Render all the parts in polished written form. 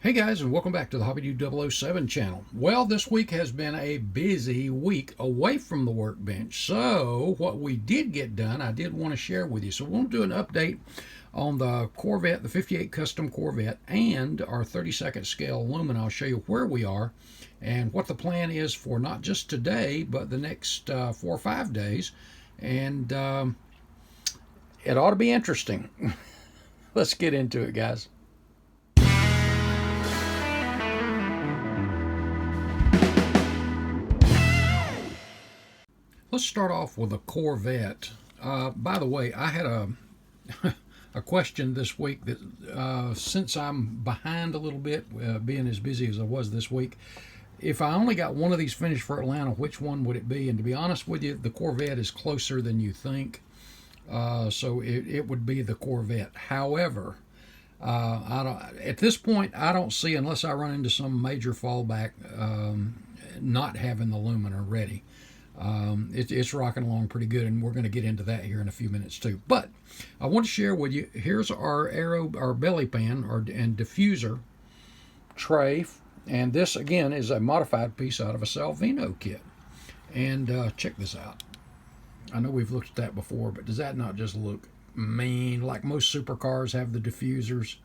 Hey guys, and welcome back to the HobbyNut 007 channel. Well, this week has been a busy week away from the workbench. So what we did get done, I did want to share with you. So we'll do an update on the Corvette, the 58 Custom Corvette, and our 32nd scale Lumina. I'll show you where we are and what the plan is for not just today, but the next 4 or 5 days. And it ought to be interesting. Let's get into it, guys. Let's start off with a Corvette. By the way, I had a question this week that since I'm behind a little bit, being as busy as I was this week, if I only got one of these finished for Atlanta, which one would it be? And to be honest with you, the Corvette is closer than you think, so it would be the Corvette. However, at this point, I don't see, unless I run into some major fallback, not having the Lumina ready. It's rocking along pretty good, and we're going to get into that here in a few minutes too. But I want to share with you, here's our belly pan and diffuser tray, and this again is a modified piece out of a Salvino kit. And check this out. I know we've looked at that before, but does that not just look mean? Like most supercars have the diffusers.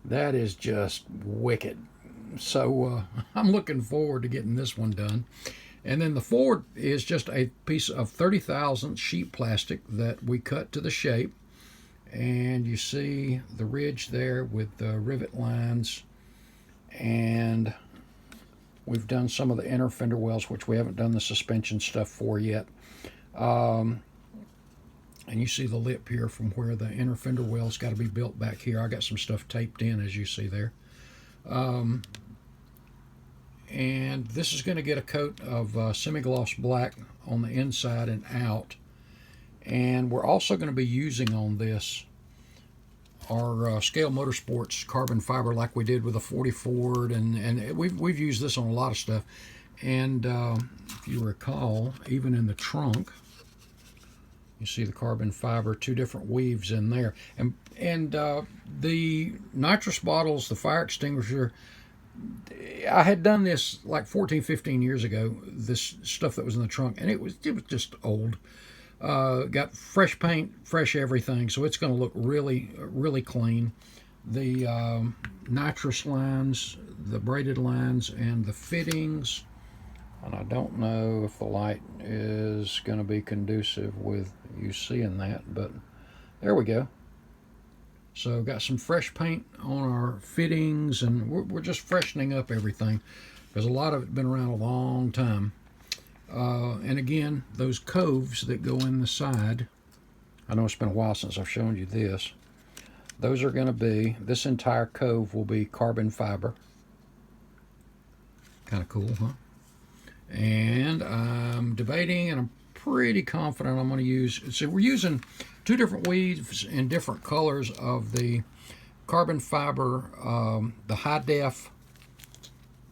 That is just wicked. So I'm looking forward to getting this one done. And then the forward is just a piece of 30,000 sheet plastic that we cut to the shape. And you see the ridge there with the rivet lines. And we've done some of the inner fender wells, which we haven't done the suspension stuff for yet. And you see the lip here from where the inner fender well's got to be built back here. I got some stuff taped in, as you see there. And this is going to get a coat of semi-gloss black on the inside and out. And we're also going to be using on this our Scale Motorsports carbon fiber, like we did with the 40 Ford, and we've used this on a lot of stuff. And if you recall, even in the trunk, you see the carbon fiber, 2 different weaves in there. And the nitrous bottles, the fire extinguisher, I had done this like 14, 15 years ago, this stuff that was in the trunk, and it was just old. Got fresh paint, fresh everything, so it's going to look really, really clean. The nitrous lines, the braided lines, and the fittings, and I don't know if the light is going to be conducive with you seeing that, but there we go. So got some fresh paint on our fittings, and we're just freshening up everything because a lot of it's been around a long time. And again, those coves that go in the side, I know it's been a while since I've shown you this. Those are going to be, this entire cove will be carbon fiber. Kind of cool, huh? And I'm debating, and I'm pretty confident I'm going to use, so we're using 2 different weaves in different colors of the carbon fiber, the high def,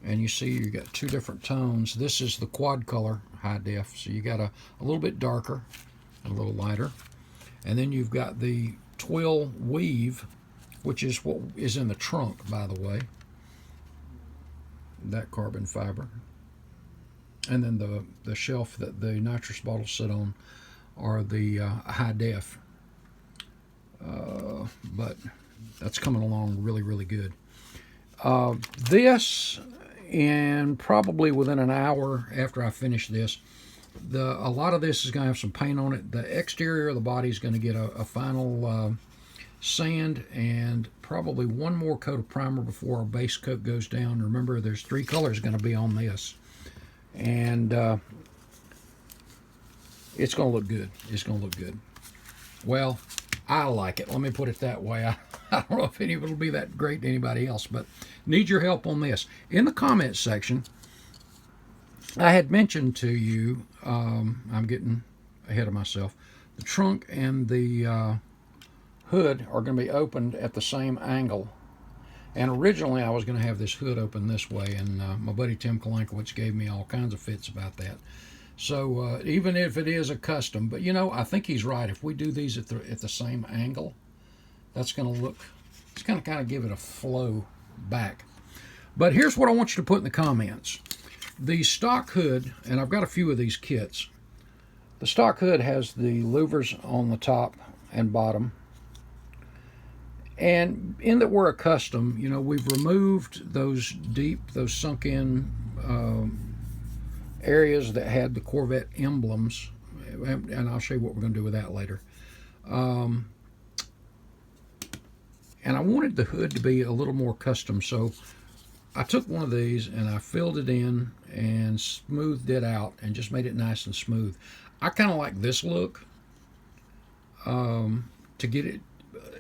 and you see you got 2 different tones. This is the quad color high def, so you got a little bit darker and a little lighter, and then you've got the twill weave, which is what is in the trunk, by the way, that carbon fiber. And then the shelf that the nitrous bottles sit on are the high def. But that's coming along really, really good. This, and probably within an hour after I finish this, a lot of this is going to have some paint on it. The exterior of the body is going to get a final sand and probably one more coat of primer before our base coat goes down. Remember, there's 3 colors going to be on this. And it's going to look good. It's going to look good. Well, I like it. Let me put it that way. I don't know if it'll be that great to anybody else, but need your help on this. In the comments section, I had mentioned to you, I'm getting ahead of myself, the trunk and the hood are going to be opened at the same angle. And originally I was going to have this hood open this way, and my buddy Tim Kalankowicz gave me all kinds of fits about that. So even if it is a custom, but you know, I think he's right. If we do these at the same angle, that's going to look, it's going to kind of give it a flow back. But here's what I want you to put in the comments. The stock hood, and I've got a few of these kits. The stock hood has the louvers on the top and bottom. And in that we're a custom, you know, we've removed those those sunk in areas that had the Corvette emblems. And I'll show you what we're going to do with that later. And I wanted the hood to be a little more custom, so I took one of these and I filled it in and smoothed it out and just made it nice and smooth. I kind of like this look to get it,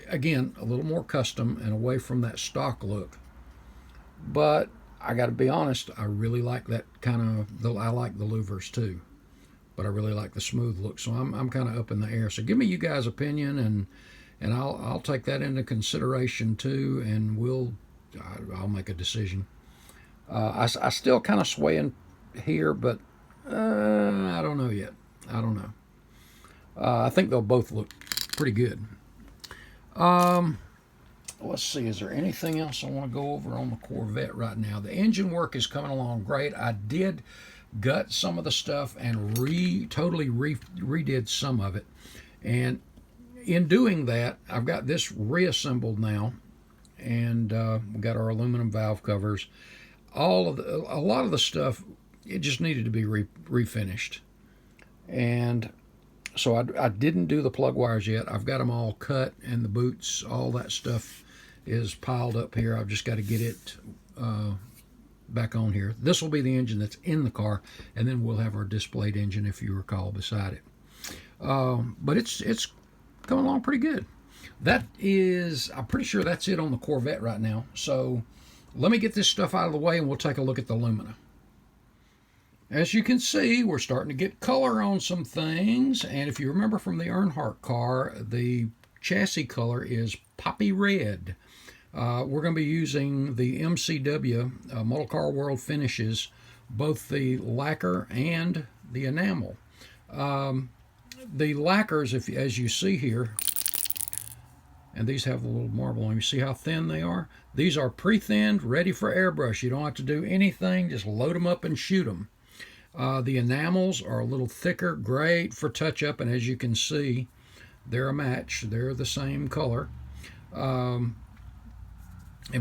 again, a little more custom and away from that stock look. But I got to be honest, I really like that kind of, I like the louvers too, but I really like the smooth look. So I'm kind of up in the air. So give me you guys' opinion, and I'll take that into consideration too, and I'll make a decision. I still kind of swaying here, but I don't know yet. I don't know. I think they'll both look pretty good. Let's see, is there anything else I want to go over on the Corvette right now? The engine work is coming along great. I did gut some of the stuff and totally redid some of it. And in doing that, I've got this reassembled now, and we got our aluminum valve covers. A lot of the stuff, it just needed to be refinished. And so I didn't do the plug wires yet. I've got them all cut, and the boots, all that stuff is piled up here. I've just got to get it back on here. This will be the engine that's in the car, and then we'll have our displayed engine, if you recall, beside it. But it's coming along pretty good. I'm pretty sure that's it on the Corvette right now. So let me get this stuff out of the way, and we'll take a look at the Lumina. As you can see, we're starting to get color on some things, and if you remember from the Earndhart car, the chassis color is poppy red. We're going to be using the MCW Model Car World finishes, both the lacquer and the enamel. The lacquers, as you see here, and these have a little marble on them. You see how thin they are? These are pre-thinned, ready for airbrush. You don't have to do anything, just load them up and shoot them. The enamels are a little thicker, great for touch-up, and as you can see, they're a match. They're the same color. In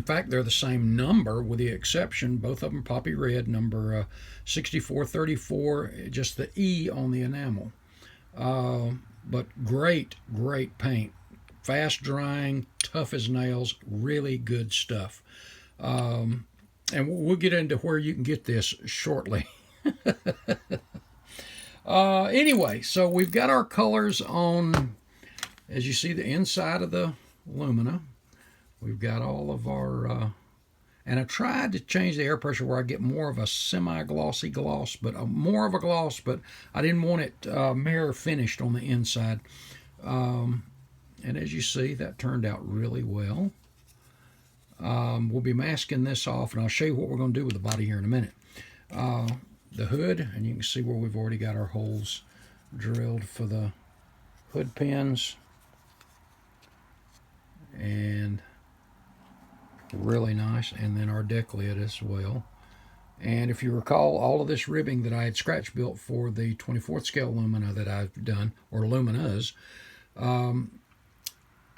fact, they're the same number, with the exception, both of them poppy red, number 6434, just the E on the enamel. But great paint. Fast drying, tough as nails, really good stuff. And we'll get into where you can get this shortly. Anyway, so we've got our colors on, as you see, the inside of the Lumina. We've got all of our, and I tried to change the air pressure where I get more of a semi-glossy gloss, but more of a gloss, but I didn't want it mirror finished on the inside. And as you see, that turned out really well. We'll be masking this off, and I'll show you what we're going to do with the body here in a minute. The hood, and you can see where we've already got our holes drilled for the hood pins. And really nice, and then our deck lid as well. And if you recall, all of this ribbing that I had scratch built for the 24th scale Lumina that I've done, or Luminas,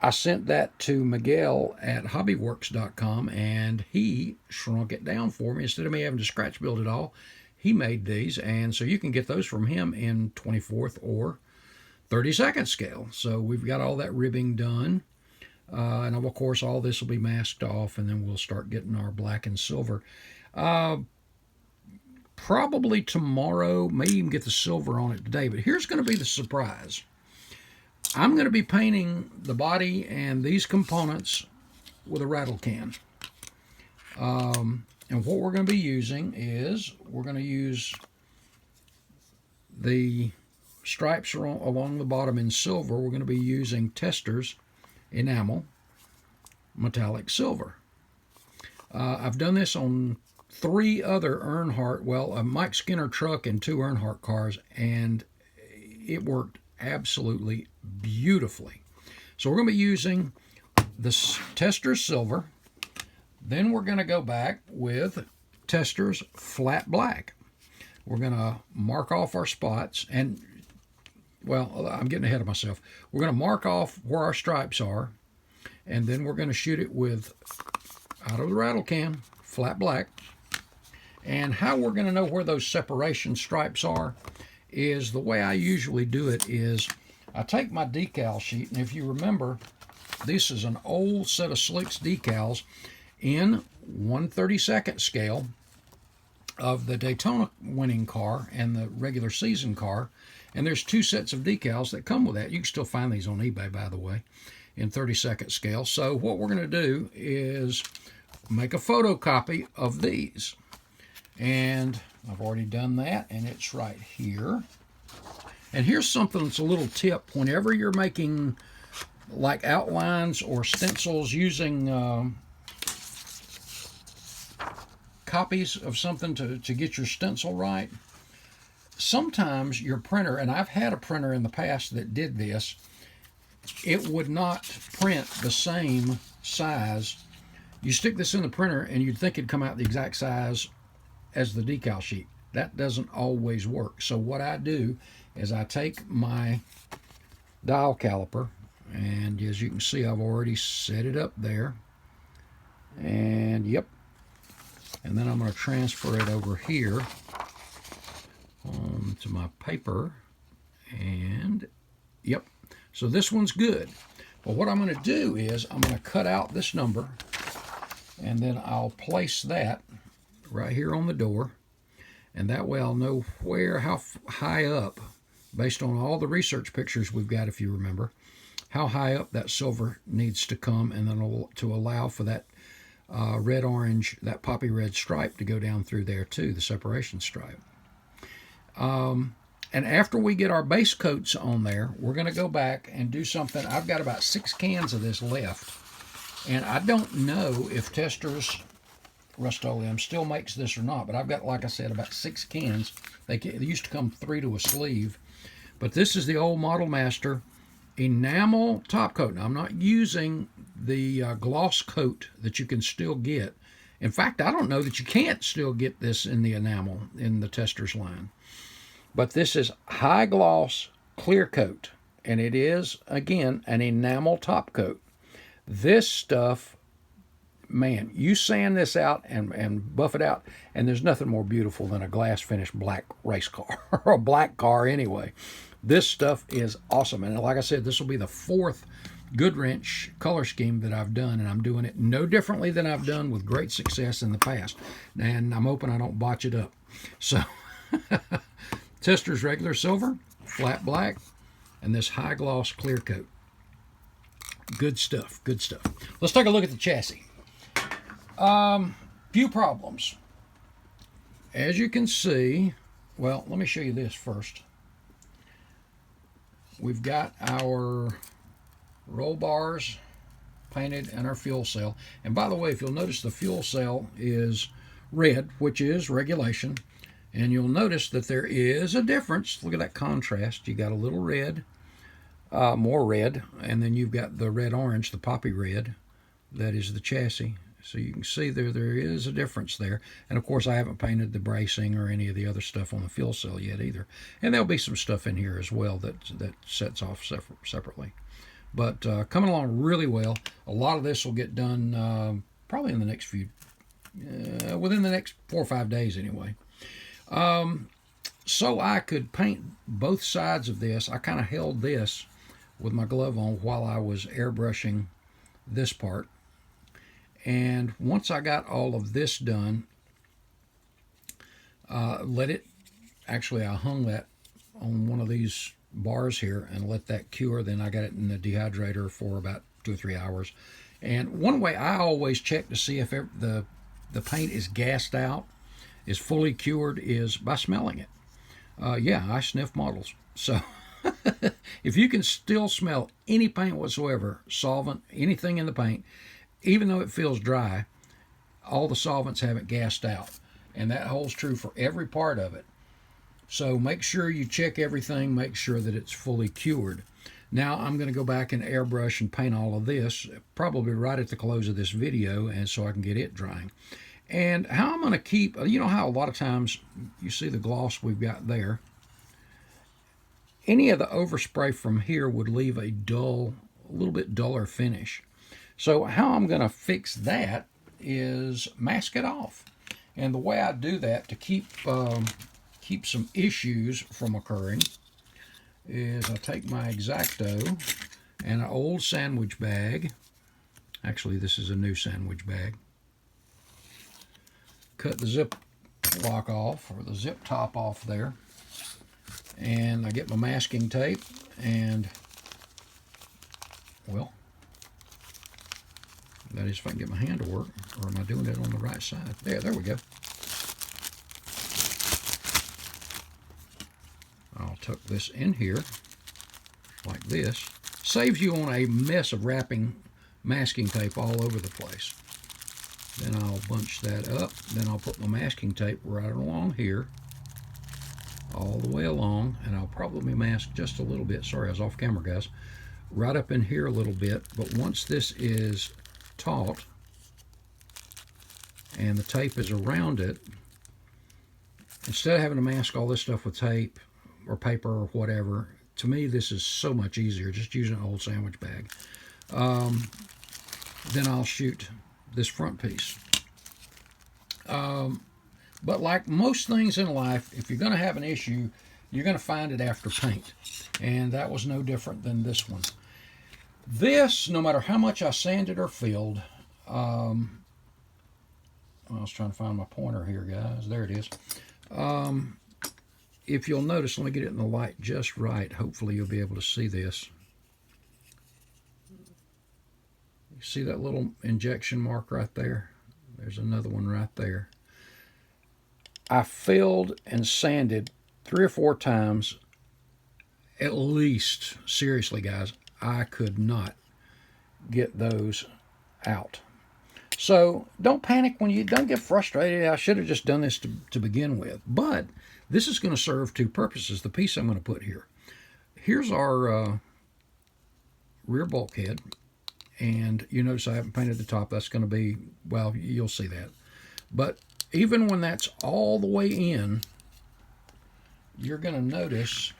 I sent that to Miguel at HobbyWerks.com, and he shrunk it down for me. Instead of me having to scratch build it all, he made these, and so you can get those from him in 24th or 32nd scale. So we've got all that ribbing done. And of course, all this will be masked off, and then we'll start getting our black and silver. Probably tomorrow, may even get the silver on it today, but here's going to be the surprise. I'm going to be painting the body and these components with a rattle can. And what we're going to be using is, we're going to use the stripes along the bottom in silver. We're going to be using Testors enamel metallic silver. I've done this on 3 other Earndhart, well, a Mike Skinner truck and 2 Earndhart cars, and it worked absolutely beautifully. So we're going to be using the Tester silver, Then we're going to go back with Tester's Flat Black. We're going to mark off our spots, and, well, I'm getting ahead of myself. We're going to mark off where our stripes are, and then we're going to shoot it with, out of the rattle can, Flat Black. And how we're going to know where those separation stripes are is the way I usually do it is I take my decal sheet, and if you remember, this is an old set of Slicks decals in 1/32 scale of the Daytona winning car and the regular season car. And there's two sets of decals that come with that. You can still find these on eBay, by the way, in 32nd scale. So what we're going to do is make a photocopy of these. And I've already done that, and it's right here. And here's something that's a little tip. Whenever you're making like outlines or stencils using copies of something to get your stencil right, sometimes your printer, and I've had a printer in the past that did this, it would not print the same size. You stick this in the printer and you'd think it'd come out the exact size as the decal sheet. That doesn't always work. So what I do is I take my dial caliper, and as you can see, I've already set it up there. And yep. And then I'm going to transfer it over here to my paper. And yep. So this one's good. Well, what I'm going to do is I'm going to cut out this number, and then I'll place that right here on the door. And that way I'll know how high up, based on all the research pictures we've got, if you remember, how high up that silver needs to come, and then to allow for that red-orange, that poppy red stripe to go down through there too, the separation stripe. And after we get our base coats on there, we're going to go back and do something. I've got about 6 cans of this left, and I don't know if Tester's Rust-Oleum still makes this or not, but I've got, like I said, about 6 cans. They used to come 3 to a sleeve, but this is the old Model Master enamel top coat. Now, I'm not using the gloss coat that you can still get. In fact, I don't know that you can't still get this in the enamel in the Tester's line. But this is high gloss clear coat, and it is, again, an enamel top coat. This stuff, man, you sand this out and buff it out, and there's nothing more beautiful than a glass finished black race car, or a black car anyway. This stuff is awesome. And like I said, this will be the 4th Goodwrench color scheme that I've done, and I'm doing it no differently than I've done with great success in the past. And I'm hoping I don't botch it up. So, Tester's regular silver, flat black, and this high gloss clear coat. Good stuff, good stuff. Let's take a look at the chassis. Few problems. As you can see, well, let me show you this first. We've got our roll bars painted and our fuel cell. And by the way, if you'll notice, the fuel cell is red, which is regulation. And you'll notice that there is a difference. Look at that contrast. You got a little red, more red, and then you've got the red-orange, the poppy red. That is the chassis. So you can see there is a difference there. And of course, I haven't painted the bracing or any of the other stuff on the fuel cell yet either. And there'll be some stuff in here as well that sets off separately. But coming along really well. A lot of this will get done probably in the next within the next 4 or 5 days anyway. So I could paint both sides of this. I kind of held this with my glove on while I was airbrushing this part. And once I got all of this done, I hung that on one of these bars here and let that cure. Then I got it in the dehydrator for about 2 or 3 hours. And one way I always check to see if the paint is gassed out, is fully cured, is by smelling it. Yeah, I sniff models. So if you can still smell any paint whatsoever, solvent, anything in the paint, even though it feels dry, all the solvents haven't gassed out. And that holds true for every part of it. So make sure you check everything, make sure that it's fully cured. Now I'm going to go back and airbrush and paint all of this, probably right at the close of this video, and so I can get it drying. And how I'm going to keep, you know how a lot of times you see the gloss we've got there. Any of the overspray from here would leave a dull, a little bit duller finish. So how I'm going to fix that is mask it off. And the way I do that to keep some issues from occurring is I take my X-Acto and an old sandwich bag. Actually, this is a new sandwich bag. Cut the zip lock off, or the zip top off there. And I get my masking tape and, well, that is if I can get my hand to work, or am I doing it on the right side? There we go. I'll tuck this in here like this. Saves you on a mess of wrapping masking tape all over the place. Then I'll bunch that up. Then I'll put my masking tape right along here, all the way along, and I'll probably mask just a little bit. Sorry, I was off camera, guys. Right up in here a little bit, but once this is taut and the tape is around it, instead of having to mask all this stuff with tape or paper or whatever, to me this is so much easier just using an old sandwich bag. Then I'll shoot this front piece. But like most things in life, if you're going to have an issue, you're going to find it after paint. And that was no different than this one. This, no matter how much I sanded or filled, I was trying to find my pointer here, guys. There it is. If you'll notice, let me get it in the light just right. Hopefully you'll be able to see this. You see that little injection mark right there? There's another one right there. I filled and sanded 3 or 4 times at least. Seriously, guys, I could not get those out. So don't panic when you don't get frustrated. I should have just done this to begin with. But this is going to serve 2 purposes. The piece I'm going to put here. Here's our rear bulkhead. And you notice I haven't painted the top. That's going to be, well, you'll see that. But even when that's all the way in, you're going to notice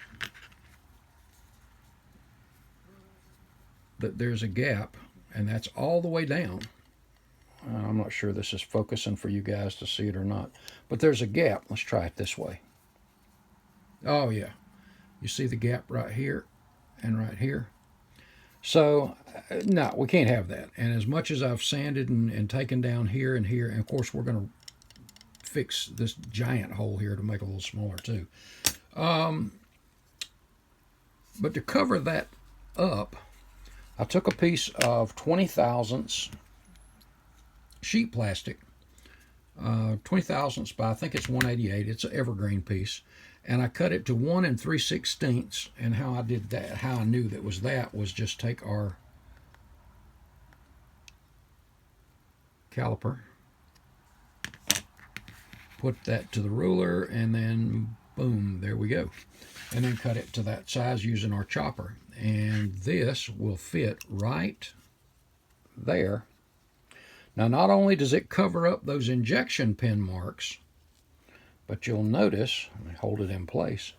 that there's a gap, and that's all the way down. I'm not sure this is focusing for you guys to see it or not, but there's a gap. Let's try it this way. Oh yeah, you see the gap right here and right here. So no, we can't have that. And as much as I've sanded and taken down here and here, and of course we're going to fix this giant hole here to make it a little smaller too. But to cover that up, I took a piece of 20 thousandths sheet plastic, 20 thousandths by, I think it's 188. It's an evergreen piece. And I cut it to 1 3/16. And how I did that, how I knew that was just take our caliper, put that to the ruler, and then boom, there we go. And then cut it to that size using our chopper. And this will fit right there. Now, not only does it cover up those injection pin marks, but you'll notice, let me hold it in place,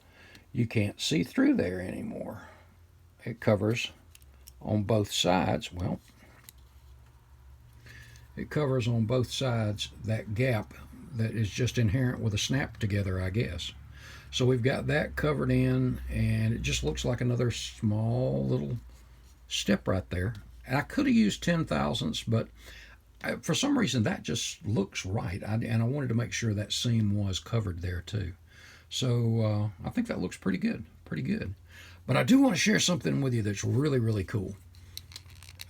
you can't see through there anymore. It covers on both sides. Well, it covers on both sides that gap that is just inherent with a snap together, I guess. So we've got that covered in, and it just looks like another small little step right there. And I could have used 10 thousandths, but for some reason that just looks right. And I wanted to make sure that seam was covered there too. So I think that looks pretty good, But I do want to share something with you that's really, really cool.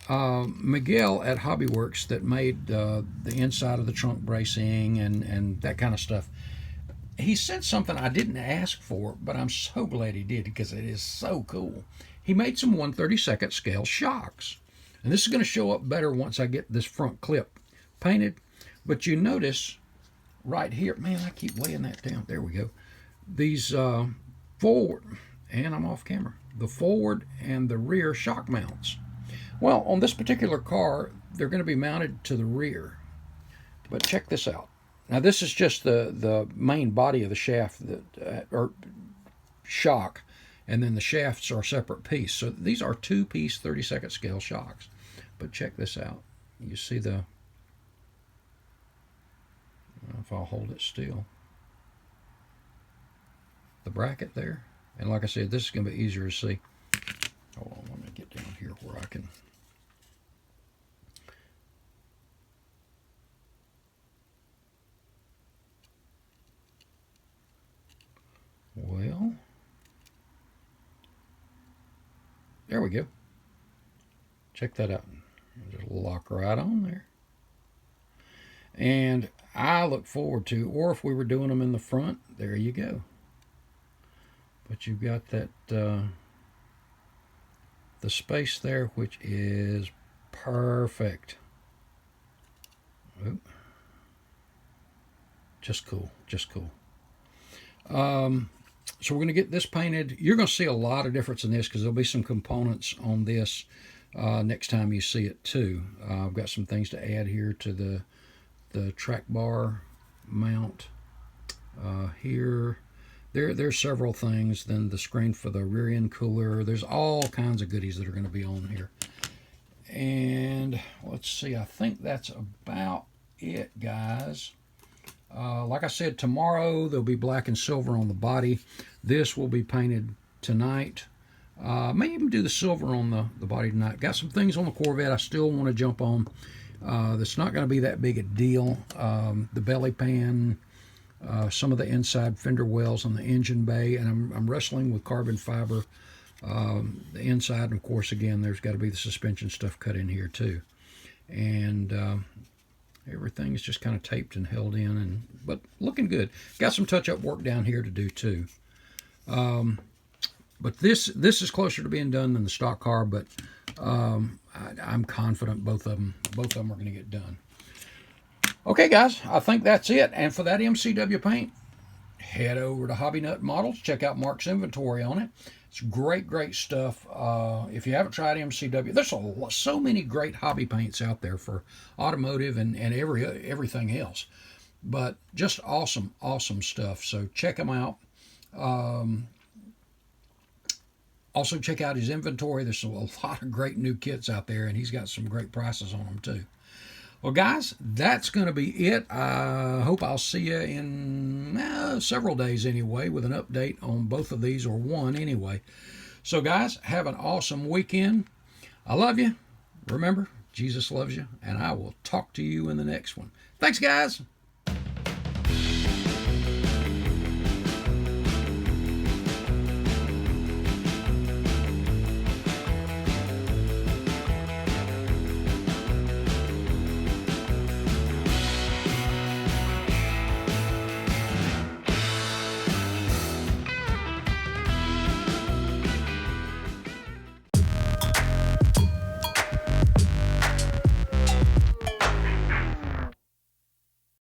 Miguel at HobbyWerks that made the inside of the trunk bracing and that kind of stuff, he said something I didn't ask for, but I'm so glad he did because it is so cool. He made some 1/32 scale shocks. And this is going to show up better once I get this front clip painted. But you notice right here, man, I keep laying that down. There we go. These forward and I'm off camera, the forward and the rear shock mounts. Well, on this particular car, they're going to be mounted to the rear. But check this out. Now, this is just the main body of the shaft, or shock, and then the shafts are a separate piece. So these are two-piece 32nd scale shocks. But check this out. You see the, if I'll hold it still, the bracket there. And like I said, this is going to be easier to see. Hold on, let me get down here where I can. Well, there we go. Check that out. Just lock right on there. And I look forward to, or if we were doing them in the front, there you go. But you've got that, the space there, which is perfect. Oop. Just cool, just cool. So we're going to get this painted. You're going to see a lot of difference in this because there'll be some components on this next time you see it too. I've got some things to add here to the track bar mount here. There's several things. Then the screen for the rear end cooler. There's all kinds of goodies that are going to be on here. And let's see, I think that's about it, guys. Like I said, tomorrow there'll be black and silver on the body. This will be painted tonight. May even do the silver on the body tonight. Got some things on the Corvette I still want to jump on. That's not going to be that big a deal. The belly pan, some of the inside fender wells on the engine bay, and I'm wrestling with carbon fiber. The inside, and of course, again, there's got to be the suspension stuff cut in here too. And everything's just kind of taped and held in, but looking good. Got some touch-up work down here to do too. But this is closer to being done than the stock car, but I'm confident both of them are going to get done. Okay, guys, I think that's it. And for that MCW paint, head over to HobbyNut Models. Check out Mark's inventory on it. It's great stuff. If you haven't tried MCW, there's so many great hobby paints out there for automotive and everything else. But just awesome stuff. So check them out. Also check out his inventory. There's a lot of great new kits out there, and he's got some great prices on them too. Well, guys, that's going to be it. I hope I'll see you in several days anyway with an update on both of these, or one anyway. So, guys, have an awesome weekend. I love you. Remember, Jesus loves you, and I will talk to you in the next one. Thanks, guys.